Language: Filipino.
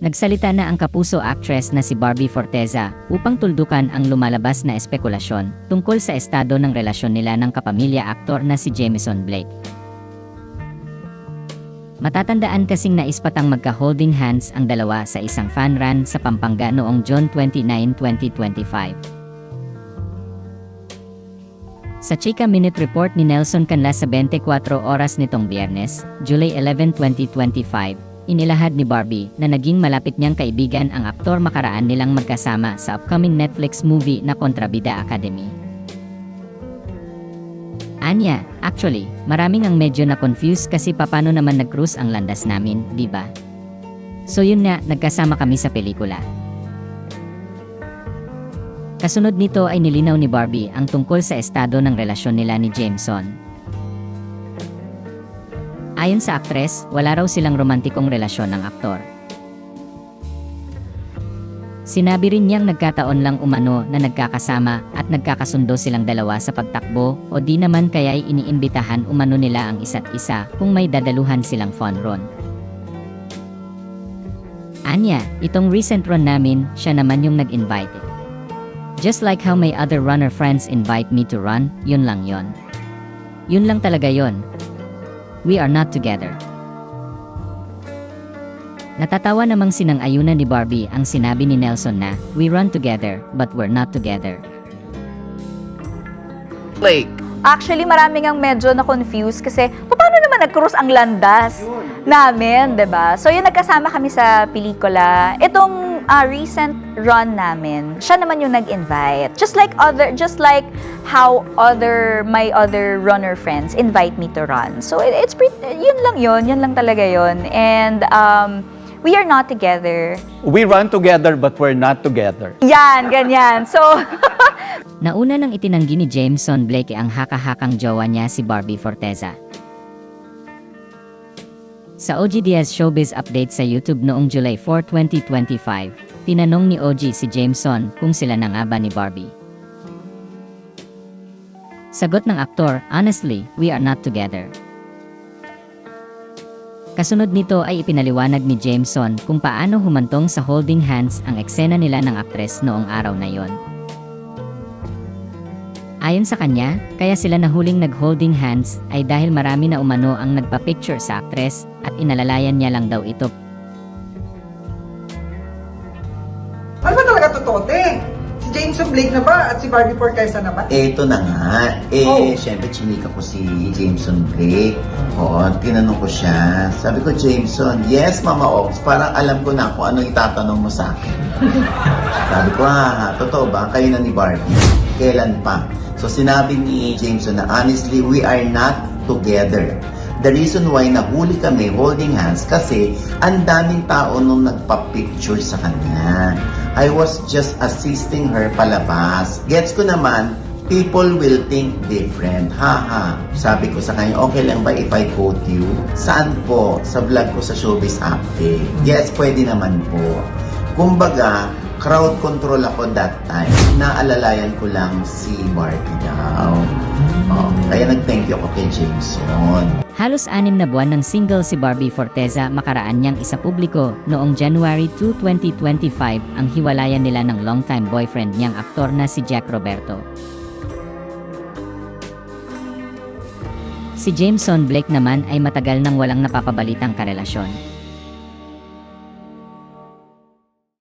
Nagsalita na ang kapuso actress na si Barbie Forteza upang tuldukan ang lumalabas na espekulasyon tungkol sa estado ng relasyon nila ng kapamilya aktor na si Jameson Blake. Matatandaan kasing naispatang magka-holding hands ang dalawa sa isang fan run sa Pampanga noong June 29, 2025. Sa Chika Minute Report ni Nelson Canlas sa 24 oras nitong Biyernes, July 11, 2025, inilahad ni Barbie na naging malapit niyang kaibigan ang aktor makaraan nilang magkasama sa upcoming Netflix movie na Kontrabida Academy. Anya, actually, maraming ang medyo na-confuse kasi paano naman nag-cruise ang landas namin, di ba? So yun nga, nagkasama kami sa pelikula. Kasunod nito ay nilinaw ni Barbie ang tungkol sa estado ng relasyon nila ni Jameson. Ayon sa aktres, wala raw silang romantikong relasyon ng aktor. Sinabi rin niyang nagkataon lang umano na nagkakasama at nagkakasundo silang dalawa sa pagtakbo o di naman kaya'y iniimbitahan umano nila ang isa't isa kung may dadaluhan silang fun run. Anya, itong recent run namin, siya naman yung nag-invite. Just like how my other runner friends invite me to run, yun lang yon. Yun lang talaga yon. We are not together. Natatawa namang sinang-ayunan ni Barbie ang sinabi ni Nelson na, we run together, but we're not together. Blake. Actually, maraming ang medyo na-confuse kasi paano naman nag-cruise ang landas namin, 'di ba? So, yung nagkasama kami sa pelikula, itong recent run namin, siya naman yung nag-invite. Just like how my other runner friends invite me to run. So, it's pretty, yun lang talaga yun. And we are not together. We run together but we're not together. Yan, ganyan. So, Nauna nang itinanggi ni Jameson Blake ang haka-hakang jowa niya si Barbie Forteza. Sa OG Diaz Showbiz Update sa YouTube noong July 4, 2025, tinanong ni OG si Jameson kung sila na nga ba ni Barbie. Sagot ng aktor, honestly, we are not together. Kasunod nito ay ipinaliwanag ni Jameson kung paano humantong sa holding hands ang eksena nila ng aktres noong araw na yon. Ayon sa kanya, kaya sila nahuling nag-holding hands ay dahil marami na umano ang nagpa-picture sa aktres at inalalayan niya lang daw ito. Ano ba talaga totoo, te? Si Jameson Blake na ba at si Barbie Forteza na ba? Eto na nga. Syempre, chinika ko si Jameson Blake. Oo, tinanong ko siya. Sabi ko, Jameson, yes, Mama Ops, parang alam ko na kung ano itatanong mo sa akin. Sabi ko, totoo ba? Kayo na ni Barbie. Kailan pa? So, sinabi ni Jameson na, honestly, we are not together. The reason why nahuli kami holding hands kasi ang daming tao nung nagpa-picture sa kanya. I was just assisting her palabas. Gets ko naman, people will think different. Haha. Sabi ko sa kanya, okay lang ba if I quote you? Saan po? Sa vlog ko sa Showbiz Update. Yes, pwede naman po. Kumbaga, crowd control ako that time. Naalalayan ko lang si Barbie daw. Kaya nag-thank you ako kay Jameson. Halos 6 na buwan ng single si Barbie Forteza makaraan niyang isapubliko noong January 2, 2025 ang hiwalayan nila ng longtime boyfriend niyang aktor na si Jack Roberto. Si Jameson Blake naman ay matagal nang walang napapabalitang karelasyon.